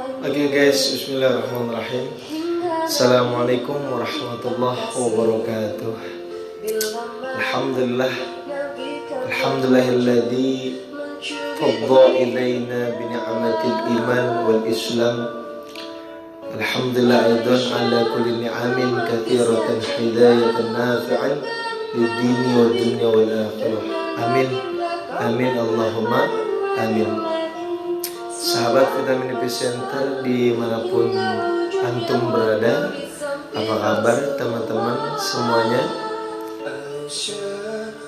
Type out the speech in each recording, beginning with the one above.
Oke guys, bismillahirrahmanirrahim. Assalamualaikum warahmatullahi wabarakatuh. Alhamdulillah, alhamdulillahilladzi fadda ilaina bi ni'matil iman wal islam. Alhamdulillah aidan ala kulli ni'amin katsiratan hidayatan nafi'an lid-dini wad dunya wal akhirah. Amin. Amin Allahumma amin. Sahabat Vitamin Epicenter dimanapun antum berada, apa kabar teman-teman semuanya?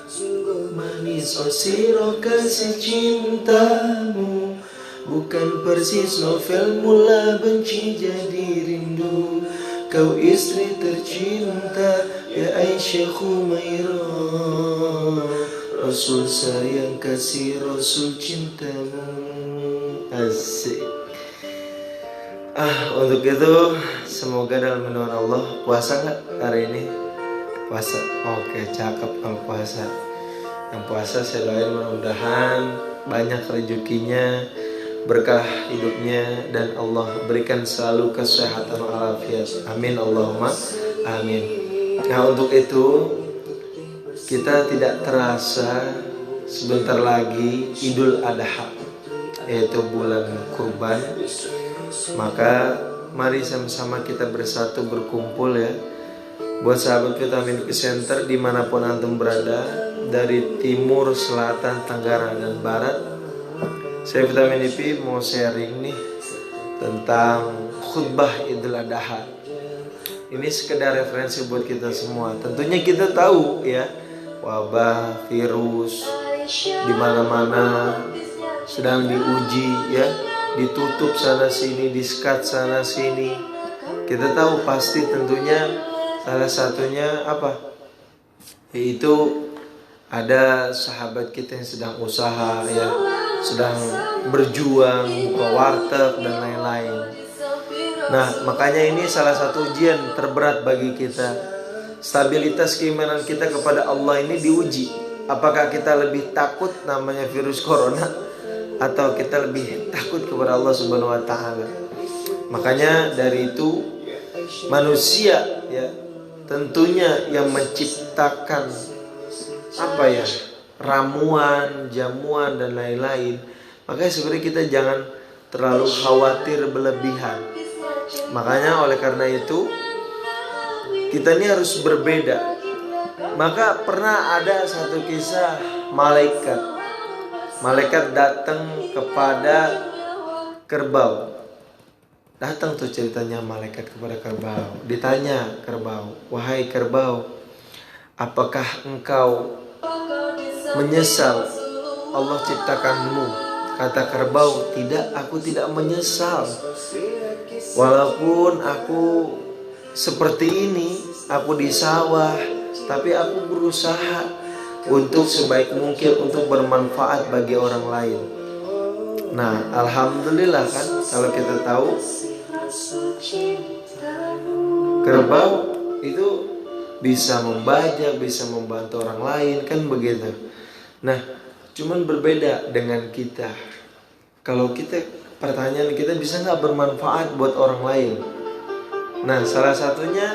Sungguh manis oh siro kasih cintamu, bukan persis novel mula benci jadi rindu. Kau istri tercinta ya Aisyah Khumairah, Rasul sayang kasih Rasul cintamu. Asik. Untuk itu semoga dalam lindungan Allah. Puasa nggak hari ini? Puasa. Oke, cakep kalau puasa. Yang puasa saya doain mudah-mudahan banyak rezekinya, berkah hidupnya, dan Allah berikan selalu kesehatan walafiat. Amin Allahumma amin. Nah, untuk itu kita tidak terasa sebentar lagi Idul Adha, yaitu bulan kurban. Maka mari sama-sama kita bersatu berkumpul ya. Buat sahabat Vitamin Epicenter dimanapun antum berada, dari timur, selatan, tenggara, dan barat, saya Vitamin IP mau sharing nih tentang khutbah Idul Adha. Ini sekedar referensi buat kita semua. Tentunya kita tahu ya, wabah, virus di mana-mana sedang diuji ya, ditutup sana sini, di-skat sana sini. Kita tahu pasti tentunya salah satunya apa? Yaitu ada sahabat kita yang sedang usaha ya, sedang berjuang buka warteg dan lain-lain. Nah, makanya ini salah satu ujian terberat bagi kita. Stabilitas keimanan kita kepada Allah ini diuji. Apakah kita lebih takut namanya virus corona, atau kita lebih takut kepada Allah Subhanahu wa taala? Makanya dari itu manusia ya, tentunya yang menciptakan apa ya, ramuan, jamuan dan lain-lain. Makanya sebenarnya kita jangan terlalu khawatir berlebihan. Makanya oleh karena itu kita ini harus berbeda. Maka pernah ada satu kisah Malaikat datang kepada kerbau. Datang tuh ceritanya malaikat kepada kerbau. Ditanya kerbau, wahai kerbau, apakah engkau menyesal Allah ciptakanmu? Kata kerbau, tidak, aku tidak menyesal. Walaupun aku seperti ini, aku di sawah, tapi aku berusaha untuk sebaik mungkin untuk bermanfaat bagi orang lain. Nah, alhamdulillah kan, kalau kita tahu kerbau itu bisa membajak, bisa membantu orang lain, kan begitu. Nah, cuman berbeda dengan kita. Kalau kita, pertanyaan kita, bisa nggak bermanfaat buat orang lain? Nah, salah satunya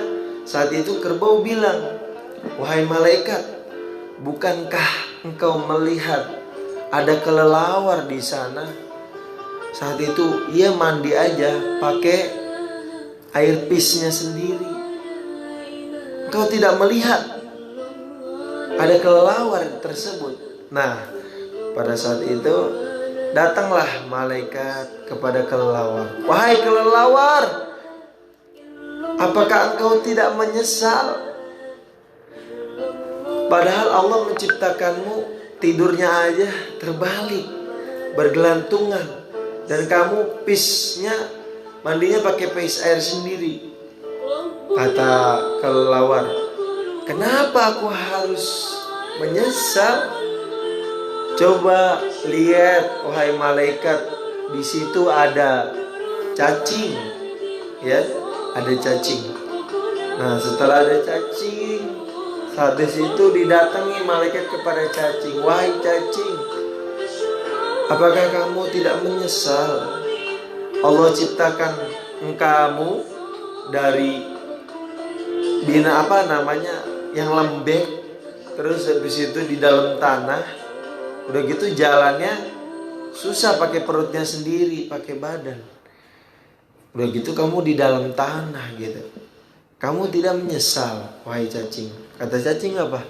saat itu kerbau bilang, wahai malaikat, bukankah engkau melihat ada kelelawar di sana? Saat itu ia mandi aja pakai air pisnya sendiri. Engkau tidak melihat ada kelelawar tersebut. Nah, pada saat itu datanglah malaikat kepada kelelawar. Wahai kelelawar, apakah engkau tidak menyesal? Padahal Allah menciptakanmu tidurnya aja terbalik, bergelantungan, dan kamu pisnya, mandinya pakai pis air sendiri. Kata kelelawar, kenapa aku harus menyesal? Coba lihat wahai malaikat, di situ ada cacing, ya, ada cacing. Nah, setelah ada cacing, saat di situ didatangi malaikat kepada cacing. Wahai cacing, apakah kamu tidak menyesal Allah ciptakan kamu dari yang lembek, terus habis itu di dalam tanah, udah gitu jalannya susah pakai perutnya sendiri, pakai badan. Udah gitu kamu di dalam tanah gitu. Kamu tidak menyesal, wahai cacing. Kata cacing apa?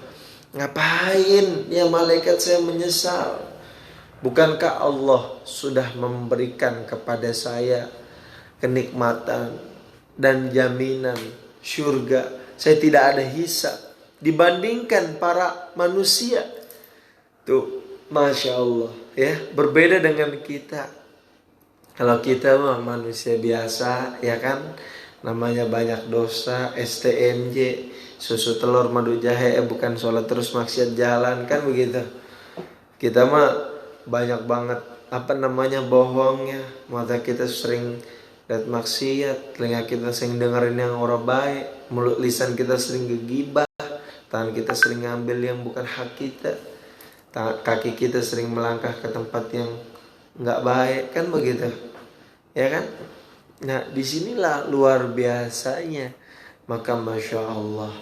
Ngapain ya malaikat saya menyesal? Bukankah Allah sudah memberikan kepada saya kenikmatan dan jaminan surga? Saya tidak ada hisab dibandingkan para manusia. Tuh, Masya Allah ya, berbeda dengan kita. Kalau kita mah manusia biasa ya kan, namanya banyak dosa, STMJ, susu telur madu jahe, bukan sholat terus maksiat jalan, kan begitu. Kita mah banyak banget bohongnya, mata kita sering lihat maksiat, telinga kita sering dengerin yang orang baik, mulut lisan kita sering gegibah, tangan kita sering ngambil yang bukan hak kita, kaki kita sering melangkah ke tempat yang nggak baik, kan begitu ya kan. Nah disinilah luar biasanya. Maka Masya Allah,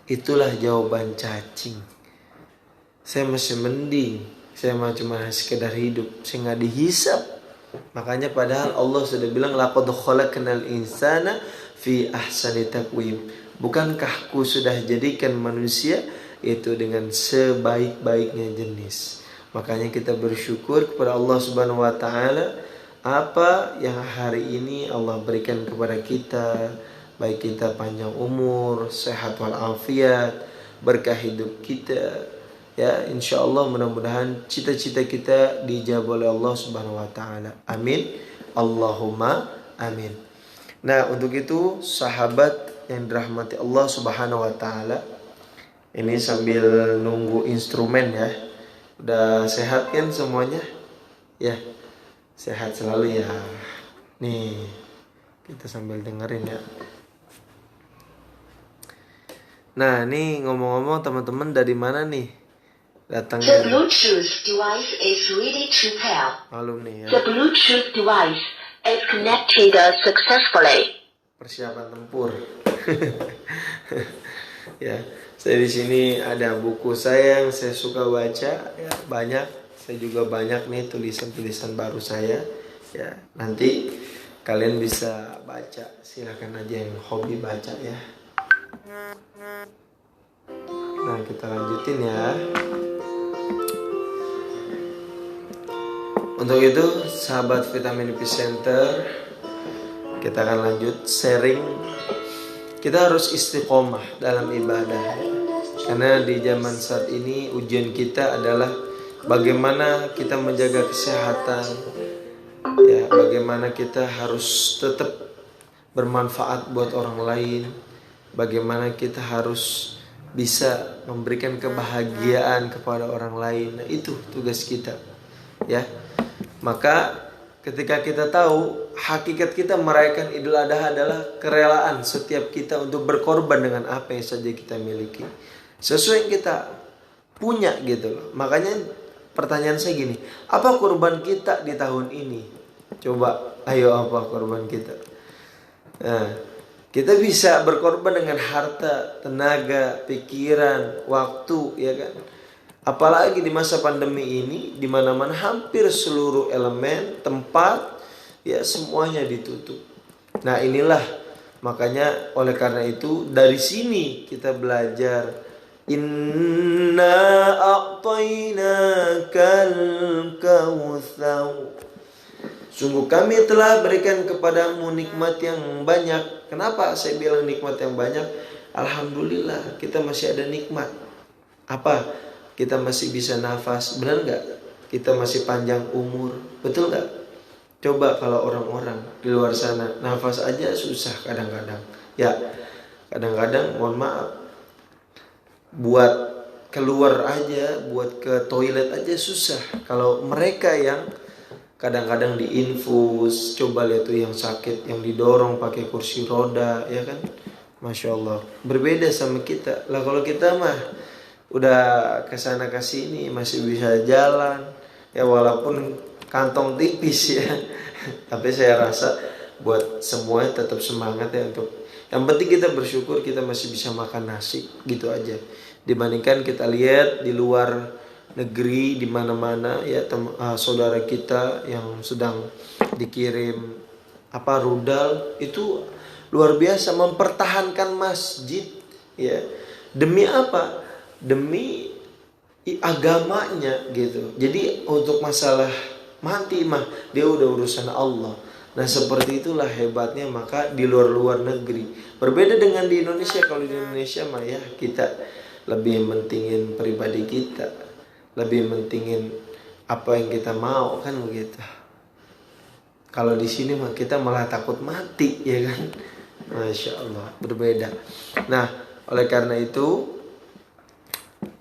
itulah jawaban cacing. Saya masih mending, saya mah cuma sekedar hidup, saya nggak dihisap. Makanya padahal Allah sudah bilang laqad khalaqnal insana fi ahsani taqwim. Bukankah ku sudah jadikan manusia itu dengan sebaik-baiknya jenis. Makanya kita bersyukur kepada Allah Subhanahu wa taala, apa yang hari ini Allah berikan kepada kita, baik kita panjang umur, sehat walafiat, berkah hidup kita. Ya, insya Allah mudah-mudahan cita-cita kita dijawab oleh Allah Subhanahu wa taala. Amin. Allahumma amin. Nah, untuk itu sahabat yang dirahmati Allah Subhanahu wa taala, ini sambil nunggu instrumen ya. Udah sehat kan semuanya? Ya. Sehat selalu ya. Nih, kita sambil dengerin ya. Nah, ini ngomong-ngomong teman-teman dari mana nih? Datangnya. The Bluetooth device is ready to pair. Malum nih ya. The Bluetooth device is connected successfully. Persiapan tempur. Ya, saya di sini ada buku saya yang saya suka baca ya, banyak. Saya juga banyak nih tulisan-tulisan baru saya. Ya, nanti kalian bisa baca. Silakan aja yang hobi baca ya. Nah, kita lanjutin ya. Untuk itu, sahabat Vitamin Epicenter, kita akan lanjut sharing. Kita harus istiqomah dalam ibadah. Karena di zaman saat ini ujian kita adalah bagaimana kita menjaga kesehatan. Ya, bagaimana kita harus tetap bermanfaat buat orang lain. Bagaimana kita harus bisa memberikan kebahagiaan kepada orang lain. Nah, itu tugas kita. Ya. Maka ketika kita tahu hakikat kita merayakan Idul Adha adalah kerelaan setiap kita untuk berkorban dengan apa yang saja kita miliki, sesuai yang kita punya gitu loh. Makanya pertanyaan saya gini, apa kurban kita di tahun ini? Coba, ayo apa kurban kita? Nah, kita bisa berkorban dengan harta, tenaga, pikiran, waktu, ya kan? Apalagi di masa pandemi ini, di mana-mana hampir seluruh elemen, tempat, ya semuanya ditutup. Nah inilah, makanya oleh karena itu dari sini kita belajar. Inna a'tainakal kautsar. Sungguh kami telah berikan kepadamu nikmat yang banyak. Kenapa saya bilang nikmat yang banyak? Alhamdulillah kita masih ada nikmat. Apa? Kita masih bisa nafas, benar nggak? Kita masih panjang umur, betul nggak? Coba kalau orang-orang di luar sana nafas aja susah kadang-kadang. Ya, kadang-kadang mohon maaf, buat keluar aja, buat ke toilet aja susah. Kalau mereka yang kadang-kadang diinfus, coba lihat tuh yang sakit, yang didorong pakai kursi roda, ya kan? Masya Allah, berbeda sama kita. Lah kalau kita mah udah kesana kesini masih bisa jalan ya, walaupun kantong tipis ya Tapi saya rasa buat semua tetap semangat ya, untuk yang penting kita bersyukur kita masih bisa makan nasi gitu aja. Dibandingkan kita lihat di luar negeri di mana-mana ya, saudara kita yang sedang dikirim rudal itu luar biasa mempertahankan masjid ya. Demi apa? Demi agamanya gitu. Jadi untuk masalah mati mah dia udah urusan Allah. Nah seperti itulah hebatnya maka di luar negeri. Berbeda dengan di Indonesia. Kalau di Indonesia mah ya kita lebih mentingin pribadi kita, lebih mentingin apa yang kita mau kan begitu. Kalau di sini mah kita malah takut mati ya kan. Masya Allah, berbeda. Nah oleh karena itu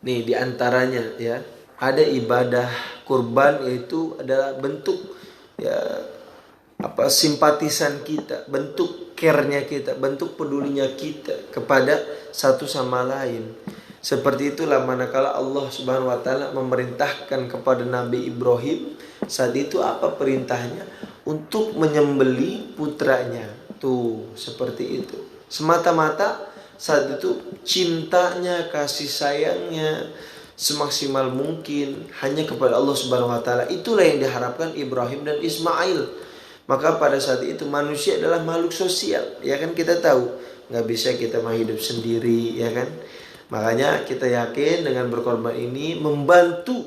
nih diantaranya ya ada ibadah kurban, yaitu adalah bentuk ya simpatisan kita, bentuk care-nya kita, bentuk pedulinya kita kepada satu sama lain. Seperti itulah manakala Allah Subhanahu wa taala memerintahkan kepada Nabi Ibrahim, saat itu apa perintahnya? Untuk menyembelih putranya. Tuh, seperti itu. Semata-mata saat itu cintanya, kasih sayangnya semaksimal mungkin hanya kepada Allah Subhanahu wa taala. Itulah yang diharapkan Ibrahim dan Ismail. Maka pada saat itu manusia adalah makhluk sosial, ya kan, kita tahu nggak bisa kita mah hidup sendiri, ya kan. Makanya kita yakin dengan berkorban ini membantu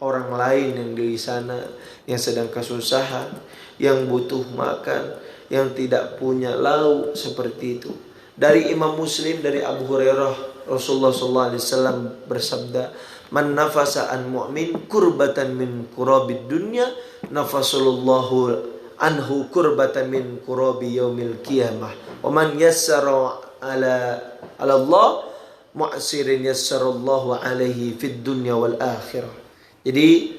orang lain yang di sana, yang sedang kesusahan, yang butuh makan, yang tidak punya lauk, seperti itu. Dari Imam Muslim dari Abu Hurairah, Rasulullah SAW bersabda, "Man nafasa an mu'min kurbatan min kurabid dunya, nafasullahu anhu kurbatan min kurabi yaumil qiyamah. Wa man yassara ala Allah mu'sirin yassarallahu alaihi fid dunya wal akhirah." Jadi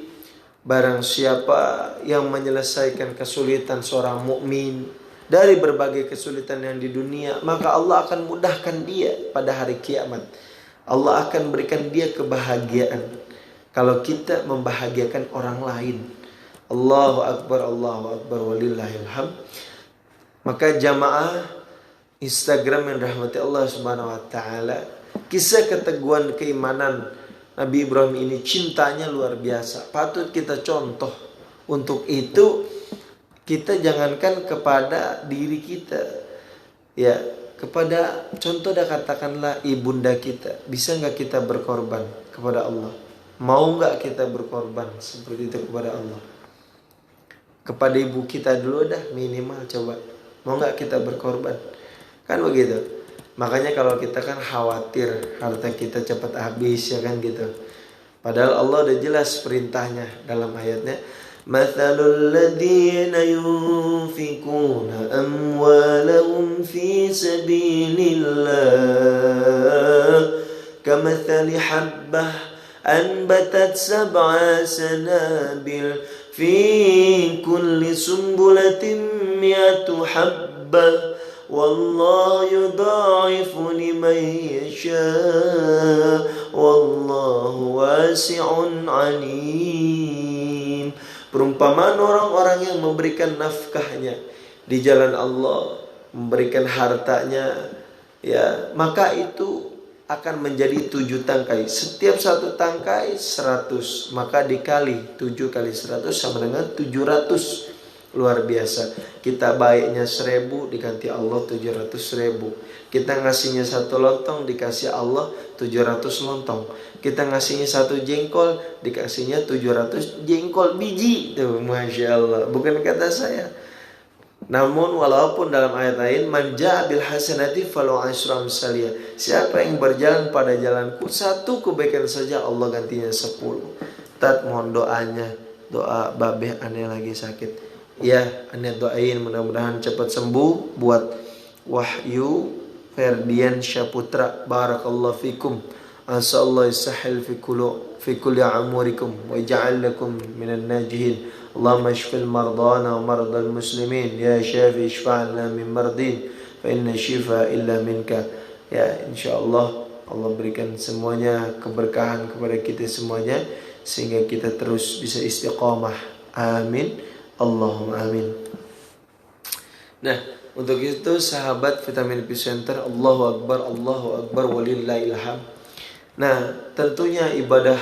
barang siapa yang menyelesaikan kesulitan seorang mukmin dari berbagai kesulitan yang di dunia, maka Allah akan mudahkan dia pada hari kiamat. Allah akan berikan dia kebahagiaan kalau kita membahagiakan orang lain. Allahu Akbar, Allahu Akbar, walillahil hamd. Maka jamaah Instagram yang rahmati Allah Subhanahu wa taala, kisah keteguhan keimanan Nabi Ibrahim ini, cintanya luar biasa, patut kita contoh. Untuk itu kita jangankan kepada diri kita, ya, kepada contoh dah, katakanlah ibunda kita, bisa nggak kita berkorban kepada Allah? Mau nggak kita berkorban seperti itu kepada Allah? Kepada ibu kita dulu dah minimal, coba mau nggak kita berkorban? Kan begitu. Makanya kalau kita kan khawatir harta kita cepat habis, ya kan gitu. Padahal Allah udah jelas perintahnya dalam ayatnya, "Mathalul ladzina yunfikuna amwalahum fi sabilillah kamathali habbah anbatat sab'a sanabil fi kulli sumbulatin mi'atu habbah wallahu yudha'ifu liman yasha wallahu wasi'un alim." Perumpamaan orang-orang yang memberikan nafkahnya di jalan Allah, memberikan hartanya, ya, maka itu akan menjadi 7 tangkai. Setiap satu tangkai 100, maka dikali 7 kali 100 sama dengan 700. Luar biasa. Kita baiknya 1000, diganti Allah 700.000. Kita ngasihnya 1 lontong, dikasih Allah 700 lontong. Kita ngasihnya 1 jengkol, dikasihnya 700 jengkol biji. Tuh, Masya Allah. Bukan kata saya. Namun walaupun dalam ayat lain, "Man ja'a bil hasanati falahu asyru amsaliyah." Siapa yang berjalan pada jalanku, 1 kebaikan saja Allah gantinya 10. Tat, mohon doanya. Doa babeh aneh lagi sakit. Ya, aneh doain mudah-mudahan cepat sembuh buat Wahyu Ferdian Syaputra. Barakallahu fikum. Asallahu sahil fi kulli amurikum wa ja'al lakum minan najihin. Allahumma shfil mardana wa mardal muslimin. Ya syafi ishfa'na min mardin fa inna shifa illa minka. Ya, insyaallah Allah berikan semuanya keberkahan kepada kita semuanya sehingga kita terus bisa istiqamah. Amin. Allahumma amin. Nah, untuk itu sahabat Vitamin Epicenter, Allahu Akbar walillahil hamd. Nah, tentunya ibadah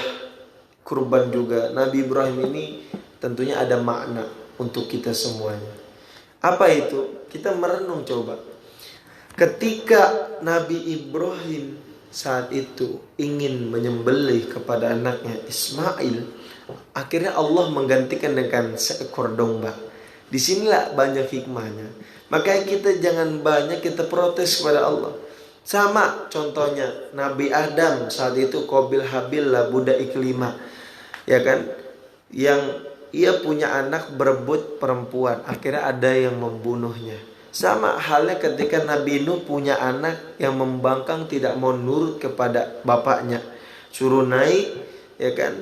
kurban juga Nabi Ibrahim ini tentunya ada makna untuk kita semuanya. Apa itu? Kita merenung coba. Ketika Nabi Ibrahim saat itu ingin menyembelih kepada anaknya Ismail, akhirnya Allah menggantikan dengan seekor domba. Disinilah banyak hikmahnya. Makanya kita jangan banyak kita protes kepada Allah. Sama contohnya Nabi Adam saat itu Qabil Habil lah budak kelima, ya kan? Yang ia punya anak berebut perempuan, akhirnya ada yang membunuhnya. Sama halnya ketika Nabi Nuh punya anak yang membangkang tidak mau nurut kepada bapaknya, suruh naik, ya kan?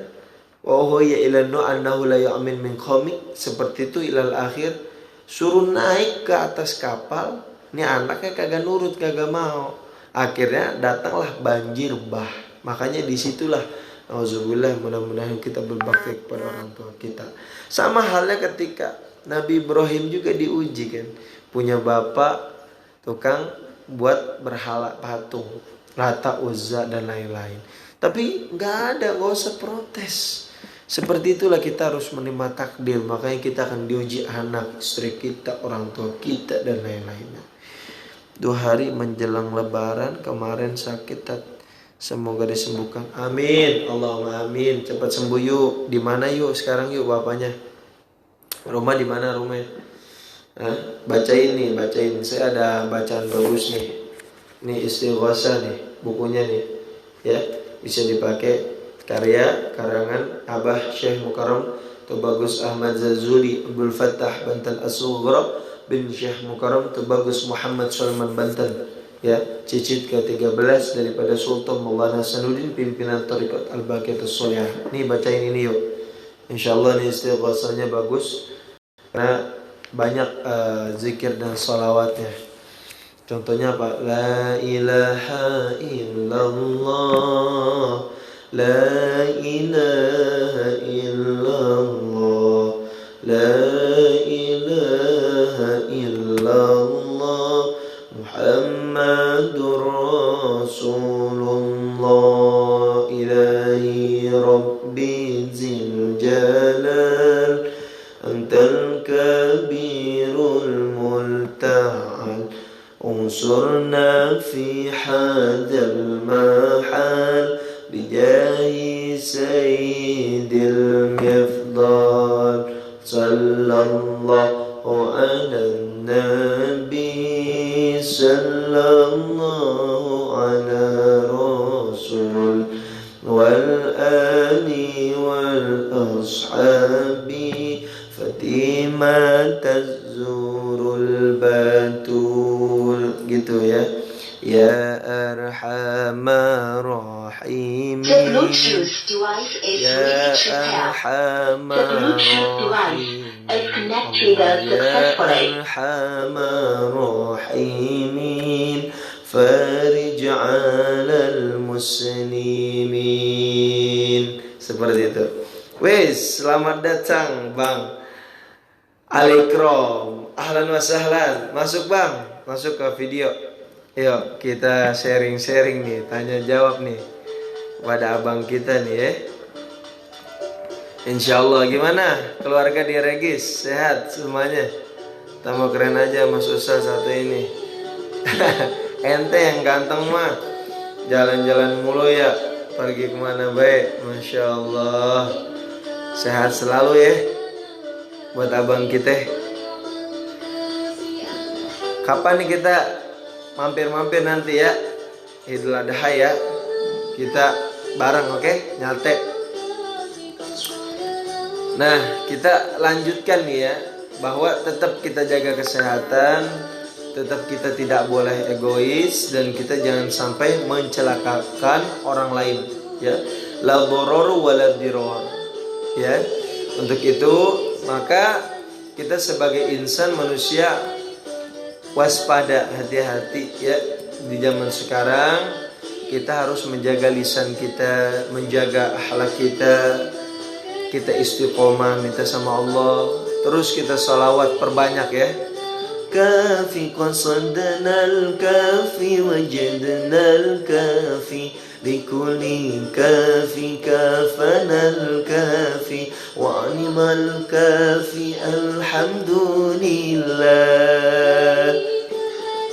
Oh ya ila Nuh annahu la ya'min min qaumik, seperti itu ilal akhir, suruh naik ke atas kapal, ini anaknya kagak nurut, kagak mau. Akhirnya datanglah banjir bah. Makanya disitulah auzubillah, mudah-mudahan kita berbakti kepada orang tua kita. Sama halnya ketika Nabi Ibrahim juga diuji kan, punya bapak tukang buat berhala patung, Lata, Uzza dan lain-lain. Tapi nggak usah protes. Seperti itulah kita harus menerima takdir. Makanya kita akan diuji anak, istri kita, orang tua kita dan lain-lainnya. 2 hari menjelang Lebaran kemarin sakit, semoga disembuhkan. Amin. Allahumma amin. Cepat sembuh yuk. Di mana yuk sekarang yuk bapaknya? Rumah di mana rumahnya? Bacain. Saya ada bacaan bagus nih. Ini Istighosah nih, bukunya nih. Ya, bisa dipakai, karya karangan Abah Syekh Mukarram Tubagus Ahmad Zazuli Abdul Fattah Banten As-Sughra bin Syekh Mukarram Tubagus Muhammad Sulaiman Banten. Ya, cicit ke-13 daripada Sultan Maulana Hasanuddin, pimpinan Thariqat Al-Baqiyatus Sholihah. Nih bacain ini yuk. Insyaallah nih istighosahnya bagus karena banyak zikir dan sholawatnya. Contohnya apa? La ilaha illallah, la ilaha illallah, la ilaha illallah, Muhammadur Rasulullah, ilahi Rabbi zil jalal, antal kabirul multa'al, unsurna fi hadal mahal, bijahi sayyidil mifdal, sallallahu ala nabi, sallallahu ala rasul, wal ali wal ashabi, Fatimah tazurul batul, gitu ya. Ya arhamar rahimin, The Bluetooth device is ya ready to pair. arhamar The Bluetooth device is connected successfully. ya arhamar rahimin, farij alal muslimin. Seperti itu. Wes, selamat datang Bang Alikrom, ahlan wa sahlan. Masuk Bang, masuk ke video. Yuk kita sharing-sharing nih, tanya jawab nih pada abang kita nih ya. Insyaallah. Gimana keluarga di Regis? Sehat semuanya? Tambah keren aja Mas Ustaz satu ini. Ente yang ganteng mah jalan-jalan mulu ya, pergi kemana baik. Masya Allah, sehat selalu ya buat abang kita. Kapan nih kita mampir-mampir nanti ya, Idul Adha ya, kita bareng, oke? Nyate. Nah, kita lanjutkan nih ya, bahwa tetap kita jaga kesehatan, tetap kita tidak boleh egois, dan kita jangan sampai mencelakakan orang lain ya. La dhararu wala dirar ya. Untuk itu maka kita sebagai insan manusia waspada, hati-hati ya. Di zaman sekarang kita harus menjaga lisan kita, menjaga akhlak kita. Kita istiqomah minta sama Allah Terus kita sholawat perbanyak ya. Kafi qasadnal kafi wajadnal kafi likulli kafi kafanal kafi wa animal kafi alhamdulillah.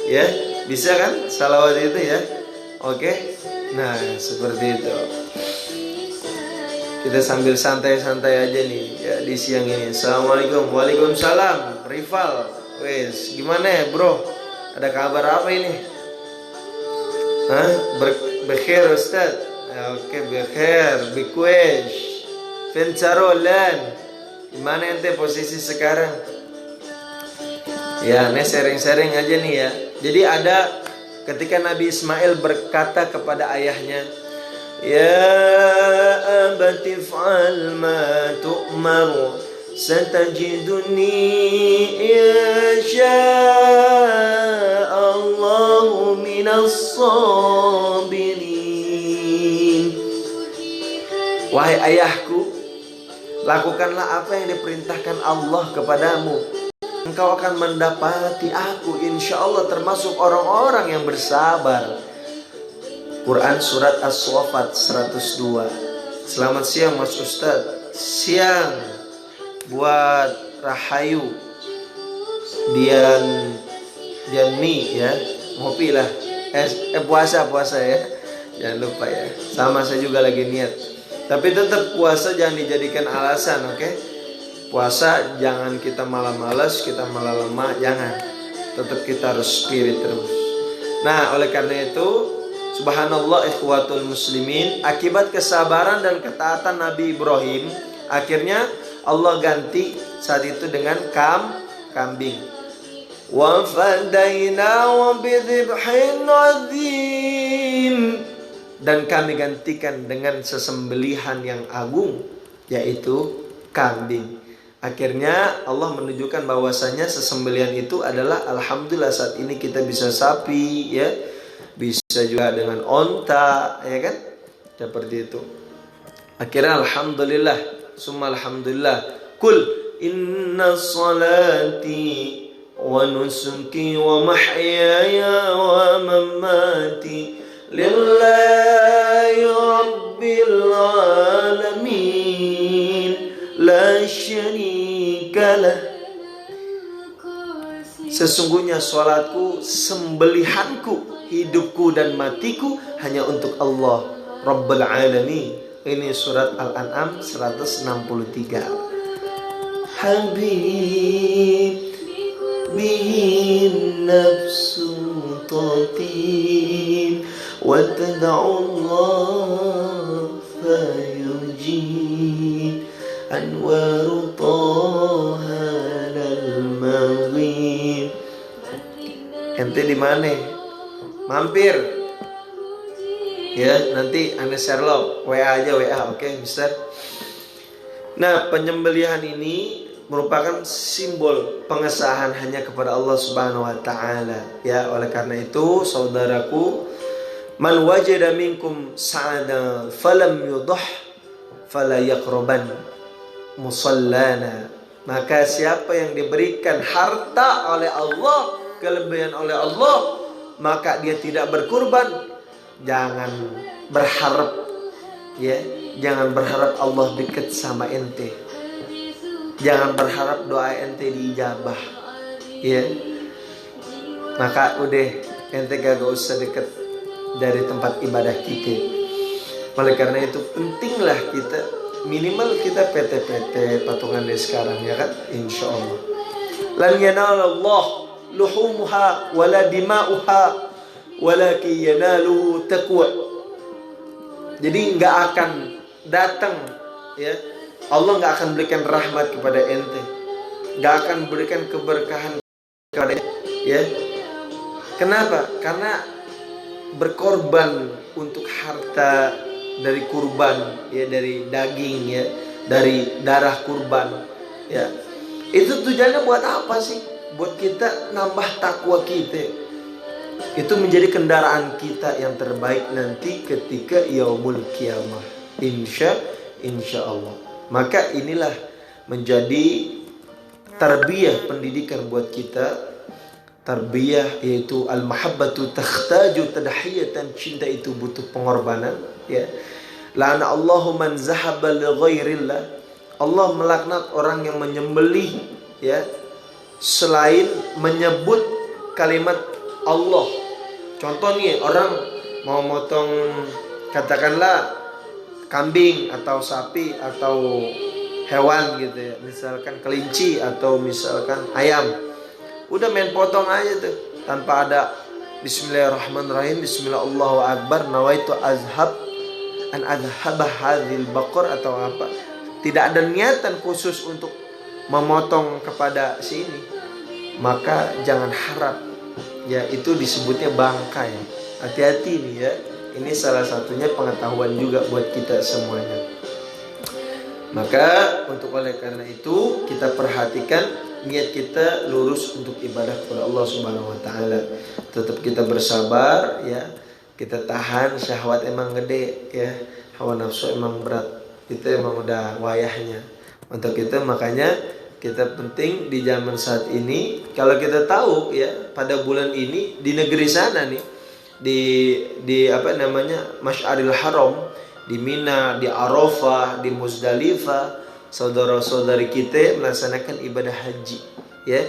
Ya, bisa kan salawat itu ya? Oke. Nah, seperti itu. Kita sambil santai-santai aja nih ya di siang ini. Assalamualaikum. Waalaikumsalam. Rival. Wes, gimana ya, Bro? Ada kabar apa ini? Hah? Bekhair Ustaz. Oke, bekhair. Bikwesh. Fincarolan. Gimana ente posisi sekarang? Ya, nih sharing-sharing aja nih ya. Jadi ada ketika Nabi Ismail berkata kepada ayahnya, Ya abati fa'al ma tu'maru satajiduni insya'allahu minas sabirin. Wahai ayahku, lakukanlah apa yang diperintahkan Allah kepadamu. Engkau akan mendapati aku insyaallah termasuk orang-orang yang bersabar. Quran Surat As-Saffat 102. Selamat siang Mas Ustadz. Siang buat Rahayu Dianmi ya. Ngopi lah. Puasa ya. Jangan lupa ya. Sama saya juga lagi niat. Tapi tetap puasa jangan dijadikan alasan, oke? Puasa jangan kita malah malas, kita malah lemah, jangan. Tetap kita harus spirit terus. Nah, oleh karena itu, subhanallah ikhwatul muslimin, akibat kesabaran dan ketaatan Nabi Ibrahim, akhirnya Allah ganti saat itu dengan kambing. Wa fadainahu bidhibhin adzim. Dan kami gantikan dengan sesembelihan yang agung, yaitu kambing. Akhirnya Allah menunjukkan bahwasanya sesembelihan itu adalah alhamdulillah saat ini kita bisa sapi ya. Bisa juga dengan onta, ya kan? Seperti itu. Akhirnya alhamdulillah, summa alhamdulillah. Kul inna salati wa nusuki wa mahyaya wa mamati lillahi rabbil alamin la syarika lah. Sesungguhnya sholatku, sembelihanku, hidupku dan matiku hanya untuk Allah Rabbul Alamin. Ini surat Al-An'am 163. Habib bihin nafsu tatim wa tada'ullah fayujib anwaru taha lal-mawib. Ente di mana? Mampir ya, nanti Anda share lo WA aja, WA, oke, Mister. Nah, penyembelihan ini merupakan simbol pengesahan hanya kepada Allah Subhanahu wa taala ya. Oleh karena itu, saudaraku, man wajada minkum sa'ada falam yudah fala yaqraban musallana. Maka siapa yang diberikan harta oleh Allah, kelebihan oleh Allah, maka dia tidak berkurban. Jangan berharap ya, jangan berharap Allah dekat sama ente. Jangan berharap doa ente diijabah ya. Maka udah ente gak usah dekat dari tempat ibadah kita. Oleh karena itu pentinglah kita minimal kita PT patungan dari sekarang ya kan, insyaallah. Lan yanalallah luhumuha wala dima'uha walakin yanaluhu taqwa. Jadi nggak akan datang ya, Allah nggak akan berikan rahmat kepada ente, nggak akan berikan keberkahan kepada ya. Kenapa? Karena berkorban untuk harta dari kurban ya, dari daging ya, dari darah kurban ya. Itu tujuannya buat apa sih? Buat kita nambah takwa kita. Itu menjadi kendaraan kita yang terbaik nanti ketika yaumul kiamah. Insya Allah. Maka inilah menjadi tarbiyah, pendidikan buat kita. Tarbiyah yaitu al-mahabbatu takhtaju tadhiyatan, cinta itu butuh pengorbanan, ya. La'ana Allahu man zahaba li ghairillah. Allah melaknat orang yang menyembelih, ya, selain menyebut kalimat Allah. Contoh nih, orang mau motong katakanlah kambing atau sapi atau hewan gitu ya, misalkan kelinci atau misalkan ayam. Udah main potong aja tuh tanpa ada bismillahirrahmanirrahim, bismillah Allahu akbar, nawaitu azhabah hadhil baqar atau apa. Tidak ada niatan khusus untuk memotong kepada sini, maka jangan harap, ya, itu disebutnya bangkai. Hati-hati nih ya. Ini salah satunya pengetahuan juga buat kita semuanya. Maka oleh karena itu kita perhatikan niat kita lurus untuk ibadah kepada Allah Subhanahu wa taala. Tetap kita bersabar, ya. Kita tahan, syahwat emang gede, ya. Hawa nafsu emang berat. Itu emang udah wayahnya untuk kita. Makanya kita penting di zaman saat ini, kalau kita tahu ya pada bulan ini di negeri sana nih, di apa namanya, Masy'aril Haram, di Mina, di Arafah, di Muzdalifah, saudara-saudari kita melaksanakan ibadah haji, ya.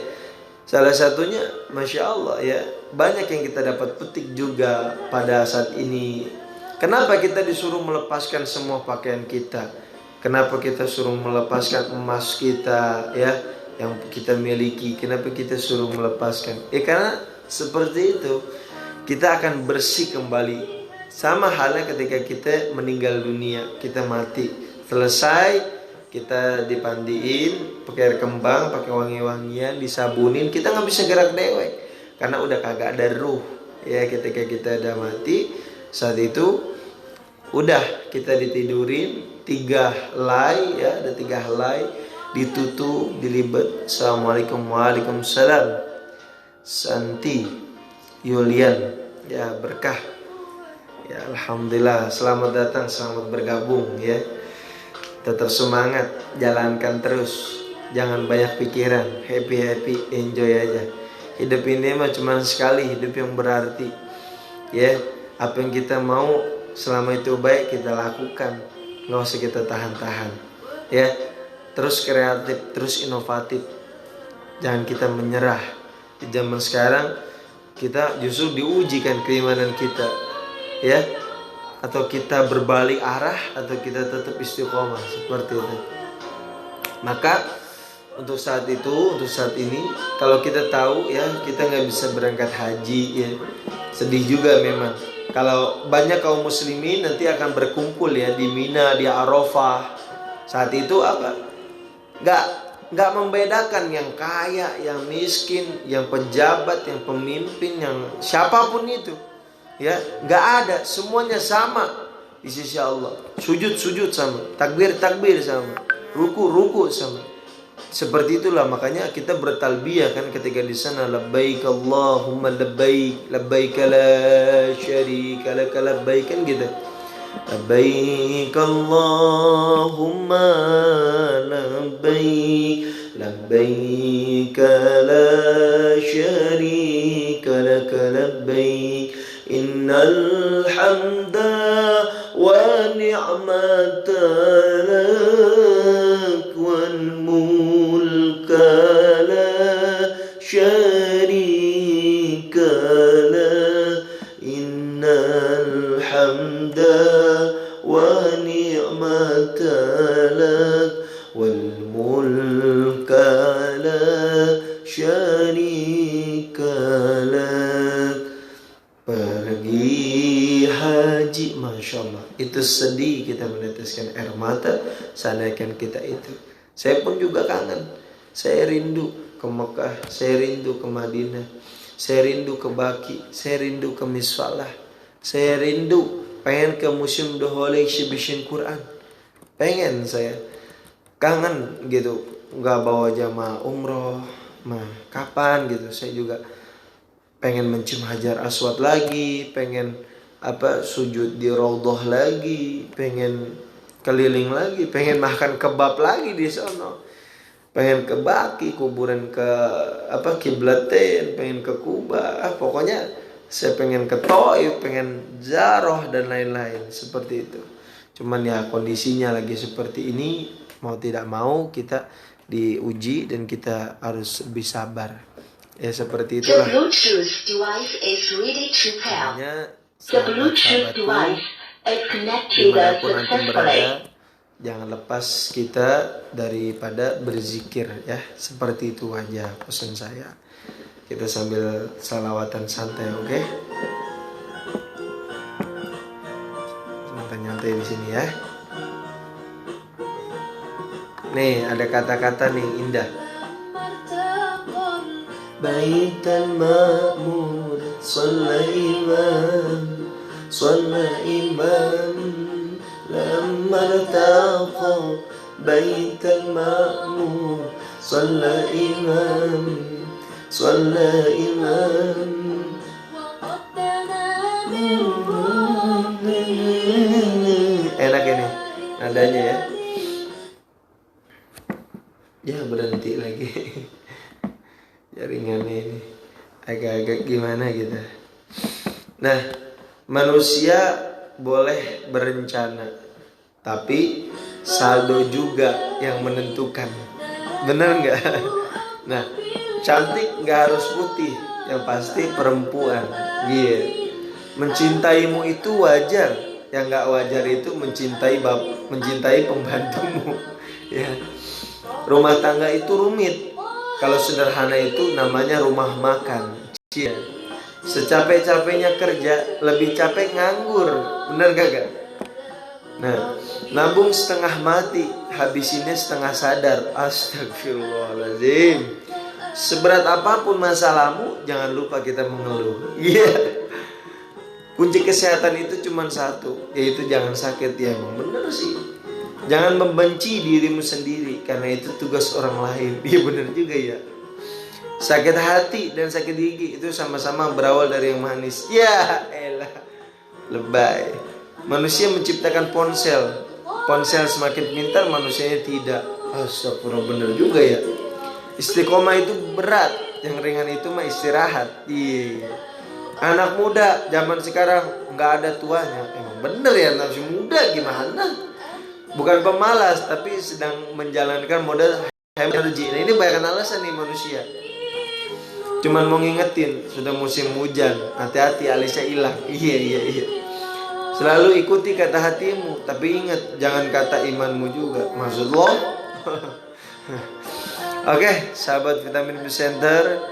Salah satunya, masya Allah, ya, banyak yang kita dapat petik juga pada saat ini. Kenapa kita disuruh melepaskan semua pakaian kita? Kenapa kita suruh melepaskan emas kita, ya, yang kita miliki? Kenapa kita suruh melepaskan? Karena seperti itu kita akan bersih kembali. Sama halnya ketika kita meninggal dunia, kita mati, selesai, kita dipandiin pakai air kembang, pakai wangi-wangian, disabunin, kita nggak bisa gerak dewek karena udah kagak ada ruh, ya. Ketika kita udah mati, saat itu udah kita ditidurin 3 helai, ya, ada 3 helai, ditutup, dilibet. Assalamualaikum, waalaikumsalam, Santi Yulian, ya, berkah, ya, alhamdulillah, selamat datang, selamat bergabung, ya. Tetap semangat, jalankan terus, jangan banyak pikiran, happy, enjoy aja. Hidup ini mah cuma sekali, hidup yang berarti, ya. Apa yang kita mau selama itu baik kita lakukan, nggak usah kita tahan-tahan, ya. Terus kreatif, terus inovatif, jangan kita menyerah. Di zaman sekarang kita justru diujikan keimanan kita, ya. Atau kita berbalik arah, atau kita tetap istiqomah, seperti itu. Maka untuk saat itu, untuk saat ini, kalau kita tahu, ya, kita nggak bisa berangkat haji, ya, sedih juga memang. Kalau banyak kaum muslimin nanti akan berkumpul, ya, di Mina, di Arafah. Saat itu apa? Nggak membedakan yang kaya, yang miskin, yang pejabat, yang pemimpin, yang siapapun itu. Ya, nggak ada, semuanya sama di sisi Allah. Sujud sama, takbir sama, ruku sama. Seperti itulah makanya kita bertalbiyah kan ketika di sana, labbaik Allahumma labbaik, labbaik la syarika lak labbaik, kan gitu. Labbaik Allahumma labbaik, labbaik la syarika lak labbaik, innal hamda wa ni'mata lak wal mulka la syarika lak, innal hamda wa ni'mata lak wal mulka la syarika lak. Pergi haji, masya Allah, itu sedih kita meneteskan air mata. Seandainya kita itu, saya pun juga kangen, saya rindu ke Mekah, saya rindu ke Madinah, saya rindu ke Baki, saya rindu ke Miswalah, saya rindu pengen ke Museum Dohole Exhibition Quran, pengen, saya kangen gitu, nggak bawa jamaah umroh, mah kapan gitu. Saya juga pengen mencium Hajar Aswad lagi, pengen sujud di Raudhah lagi, pengen keliling lagi, pengen makan kebab lagi di sono, pengen ke Baki, kuburan ke Kiblatain, pengen ke Kuba, pokoknya saya pengen ke Taif, pengen ziarah dan lain-lain seperti itu. Cuman ya kondisinya lagi seperti ini, mau tidak mau kita diuji dan kita harus lebih sabar. Ya seperti The itulah. Bluetooth device is ready to pair. Makanya The Bluetooth sahabat-sahabatku, device is connected dimanapun antum successfully. berada, jangan lepas kita daripada berzikir ya. Seperti itu aja pesan saya. Kita sambil salawatan santai, oke? Santai-santai di sini ya. Nih ada kata-kata nih indah. Baitan ma'mur Shalla iman Lamma irtaqa Baitan ma'mur Shalla iman Enak ini nadanya ya. Ya berhenti lagi. Jaringannya ini agak-agak gimana gitu. Nah, manusia boleh berencana, tapi saldo juga yang menentukan. Bener nggak? Nah, cantik nggak harus putih, yang pasti perempuan. Gitu. Mencintaimu itu wajar, yang nggak wajar itu mencintai pembantumu. Ya. Rumah tangga itu rumit. Kalau sederhana itu namanya rumah makan. Cia. Secapek-capeknya kerja, lebih capek nganggur. Bener gak? Nah, nabung setengah mati, habisinnya setengah sadar. Astagfirullahaladzim. Seberat apapun masalahmu, jangan lupa kita mengeluh. Iya. Yeah. Kunci kesehatan itu cuma satu, yaitu jangan sakit. Ya emang bener sih. Jangan membenci dirimu sendiri, karena itu tugas orang lain. Iya benar juga ya. Sakit hati dan sakit gigi itu sama-sama berawal dari yang manis. Ya elah, lebay. Manusia menciptakan ponsel. Ponsel semakin pintar, manusianya tidak. Astagfirullah, benar juga ya. Istiqomah itu berat, yang ringan itu mah istirahat. Iya. Anak muda zaman sekarang nggak ada tuanya. Emang bener ya, nafsu muda gimana? Bukan pemalas, tapi sedang menjalankan model energi. Nah ini banyak alasan nih manusia. Cuman mau ngingetin, sudah musim hujan, hati-hati alisnya hilang. Iya. Selalu ikuti kata hatimu, tapi ingat jangan kata imanmu juga. Maksud lo? Oke, sahabat Vitamin Ipi Center,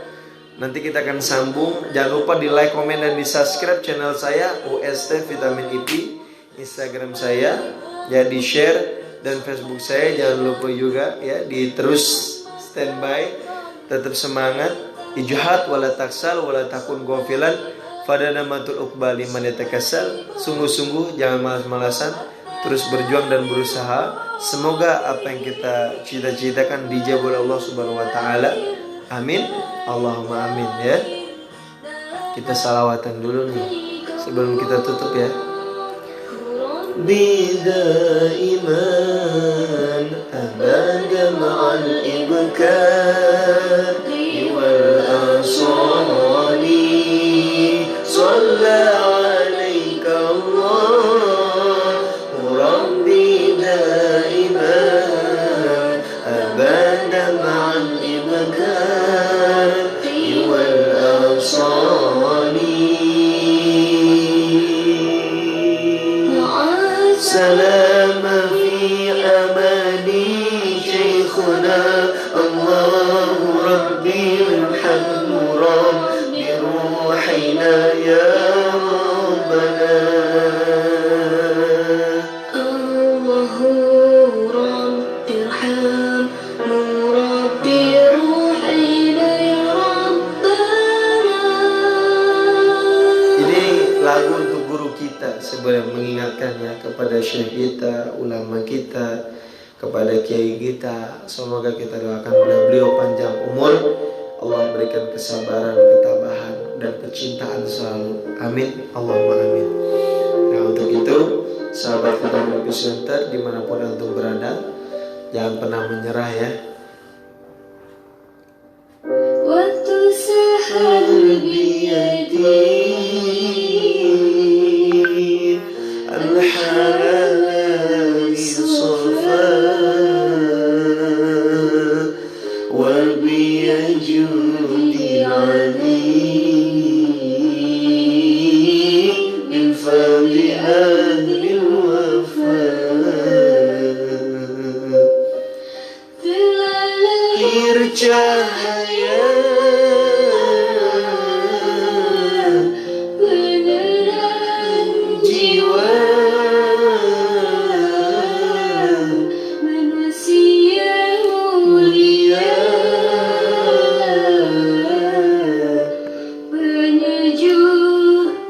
nanti kita akan sambung. Jangan lupa di like, komen, dan di subscribe channel saya UST Vitamin Ipi, Instagram saya. Ya di share, dan Facebook saya jangan lupa juga ya, di terus standby, tetap semangat. Ijhad wala taksal wala takun ghafilan fadana matul uqbali man yatakasal. Sungguh-sungguh jangan malas-malasan, terus berjuang dan berusaha. Semoga apa yang kita cita-citakan dijabul Allah Subhanahu wa taala. Amin. Allahumma amin ya. Kita salawatan dulu nih sebelum kita tutup ya. بدائما أبدا مع الإبكار والأصال صلى عليك الله ربي دائما أبدا مع الإبكار والأصال سلام في أماني شيخنا الله ربي ارحمه ربي روحنا يا ربنا الله ربي ارحمه ربي روحنا يا ربنا. Ini lagu untuk guru kita, sebenarnya mengingatkannya kepada syekh kita, ulama kita, kepada kiai kita. Semoga kita doakan beliau panjang umur, Allah berikan kesabaran, ketabahan, dan kecintaan selalu. Amin. Allahumma amin. Nah untuk itu, sahabat Vitamin Ipi Center dimanapun antum berada, jangan pernah menyerah ya.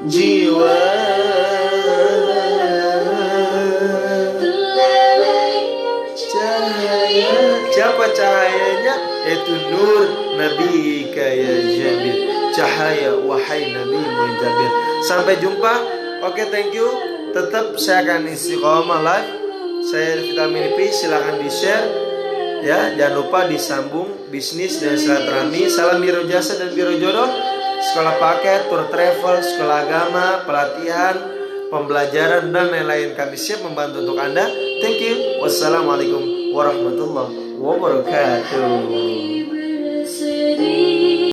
jiwa. Cahaya, siapa cahayanya? Itu nur Nabi kaya Jamil, cahaya wahai Nabi Munjabir. Sampai jumpa. Oke, thank you. Tetap saya akan istiqomah live. Saya Vitamin P, silakan di share ya. Jangan lupa disambung bisnis dan silaturahmi. Salam Biro Jasa dan Biro Jodoh, sekolah paket, tour travel, sekolah agama, pelatihan, pembelajaran dan lain-lain. Kami siap membantu untuk Anda. Thank you. Wassalamualaikum warahmatullahi wabarakatuh.